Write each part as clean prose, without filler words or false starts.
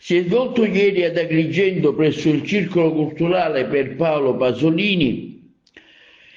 Si è svolto ieri ad Agrigento presso il Circolo Culturale per Paolo Pasolini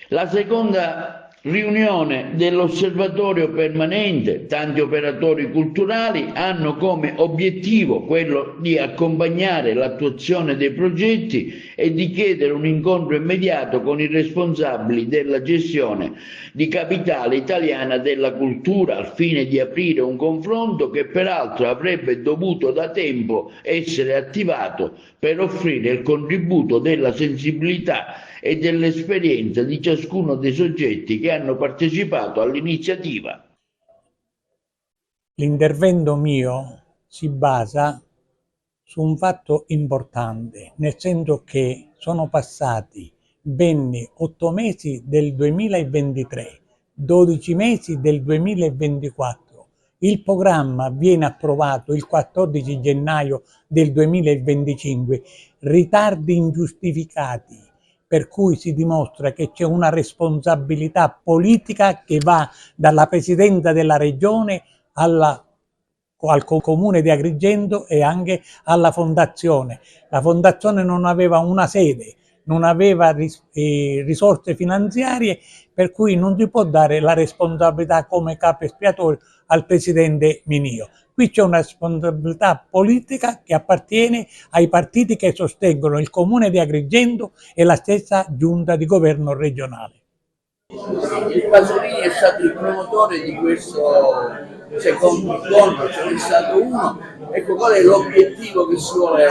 la seconda riunione dell'Osservatorio permanente. Tanti operatori culturali hanno come obiettivo quello di accompagnare l'attuazione dei progetti e di chiedere un incontro immediato con i responsabili della gestione di Capitale Italiana della Cultura al fine di aprire un confronto che peraltro avrebbe dovuto da tempo essere attivato per offrire il contributo della sensibilità e dell'esperienza di ciascuno dei soggetti che hanno partecipato all'iniziativa. L'intervento mio si basa su un fatto importante, nel senso che sono passati ben 8 mesi del 2023, 12 mesi del 2024. Il programma viene approvato il 14 gennaio del 2025, ritardi ingiustificati, per cui si dimostra che c'è una responsabilità politica che va dalla Presidenza della Regione al Comune di Agrigento e anche alla Fondazione. La Fondazione non aveva una sede, non aveva risorse finanziarie, per cui non si può dare la responsabilità come capo espiatorio al Presidente Minio. Qui c'è una responsabilità politica che appartiene ai partiti che sostengono il Comune di Agrigento e la stessa Giunta di Governo regionale. Il Pasolini è stato il promotore di questo secondo incontro, ce n'è stato uno. Ecco, qual è l'obiettivo che si vuole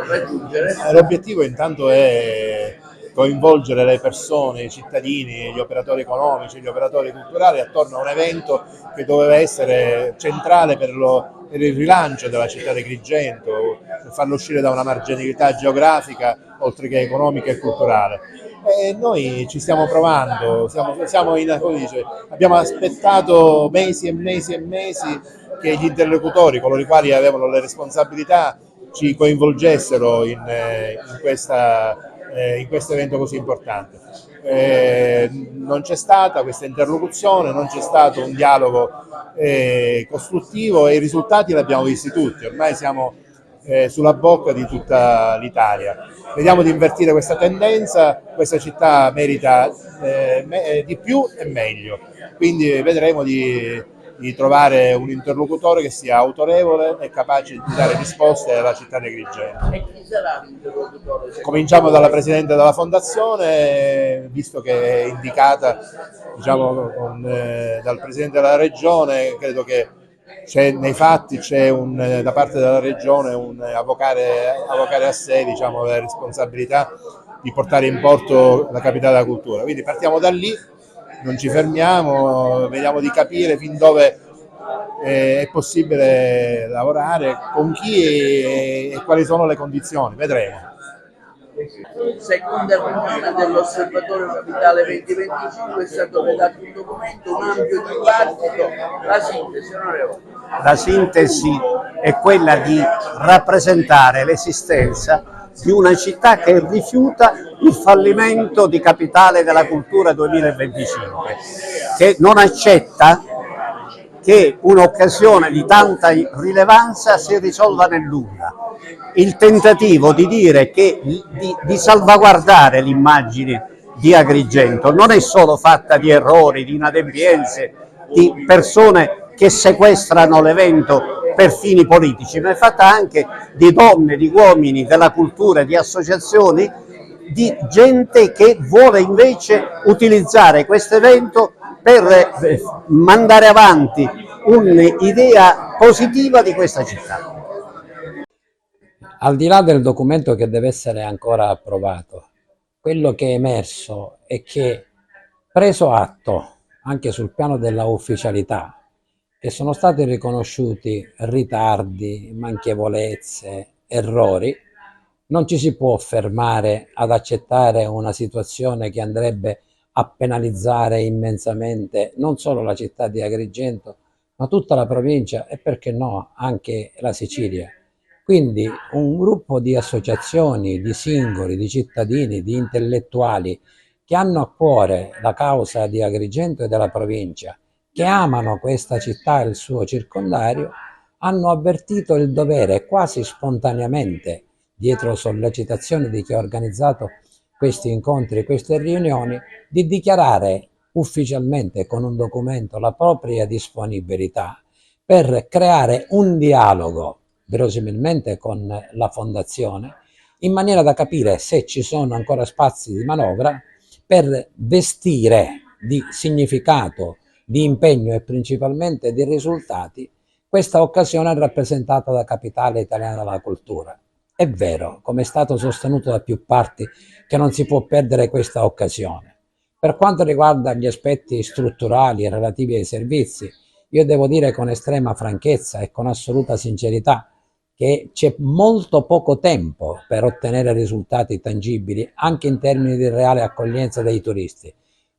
raggiungere? L'obiettivo intanto è coinvolgere le persone, i cittadini, gli operatori economici, gli operatori culturali attorno a un evento che doveva essere centrale per il rilancio della città di Agrigento, per farlo uscire da una marginalità geografica oltre che economica e culturale. E noi ci stiamo provando, abbiamo aspettato mesi e mesi e mesi che gli interlocutori, coloro i quali avevano le responsabilità, ci coinvolgessero in questo evento così importante. Non c'è stata questa interlocuzione, non c'è stato un dialogo costruttivo e i risultati li abbiamo visti tutti. Ormai siamo sulla bocca di tutta l'Italia. Vediamo di invertire questa tendenza, questa città merita di più e meglio, quindi vedremo di trovare un interlocutore che sia autorevole e capace di dare risposte alla città di Agrigento. E chi sarà l'interlocutore? Cominciamo dalla Presidente della Fondazione, visto che è indicata dal Presidente della Regione. Credo che nei fatti c'è da parte della Regione un avvocare a sé la responsabilità di portare in porto la Capitale della Cultura. Quindi partiamo da lì, non ci fermiamo, vediamo di capire fin dove è possibile lavorare, con chi e quali sono le condizioni, vedremo. Seconda riunione dell'Osservatorio Capitale 2025 è stato redatto un documento, un ampio dibattito. La sintesi, onorevole. La sintesi è quella di rappresentare l'esistenza di una città che rifiuta il fallimento di Capitale della Cultura 2025, che non accetta che un'occasione di tanta rilevanza si risolva nel nulla. Il tentativo di dire che di salvaguardare l'immagine di Agrigento non è solo fatta di errori, di inadempienze, di persone che sequestrano l'evento per fini politici, ma è fatta anche di donne, di uomini, della cultura, di associazioni, di gente che vuole invece utilizzare questo evento per mandare avanti un'idea positiva di questa città. Al di là del documento che deve essere ancora approvato, quello che è emerso è che, preso atto anche sul piano della ufficialità, che sono stati riconosciuti ritardi, manchevolezze, errori, non ci si può fermare ad accettare una situazione che andrebbe a penalizzare immensamente non solo la città di Agrigento, ma tutta la provincia e, perché no, anche la Sicilia. Quindi un gruppo di associazioni, di singoli, di cittadini, di intellettuali che hanno a cuore la causa di Agrigento e della provincia, che amano questa città e il suo circondario, hanno avvertito il dovere quasi spontaneamente, dietro sollecitazione di chi ha organizzato questi incontri, queste riunioni, di dichiarare ufficialmente con un documento la propria disponibilità per creare un dialogo, verosimilmente con la Fondazione, in maniera da capire se ci sono ancora spazi di manovra per vestire di significato, di impegno e principalmente di risultati questa occasione rappresentata da Capitale Italiana della Cultura. È vero, come è stato sostenuto da più parti, che non si può perdere questa occasione. Per quanto riguarda gli aspetti strutturali relativi ai servizi, io devo dire con estrema franchezza e con assoluta sincerità che c'è molto poco tempo per ottenere risultati tangibili, anche in termini di reale accoglienza dei turisti,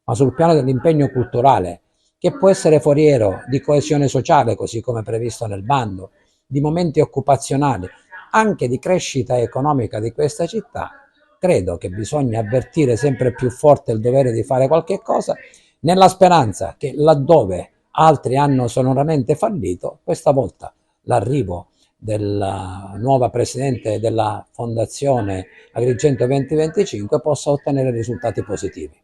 ma sul piano dell'impegno culturale, che può essere foriero di coesione sociale, così come previsto nel bando, di momenti occupazionali, anche di crescita economica di questa città, credo che bisogna avvertire sempre più forte il dovere di fare qualche cosa, nella speranza che laddove altri hanno sonoramente fallito, questa volta l'arrivo della nuova presidente della Fondazione Agrigento 2025 possa ottenere risultati positivi.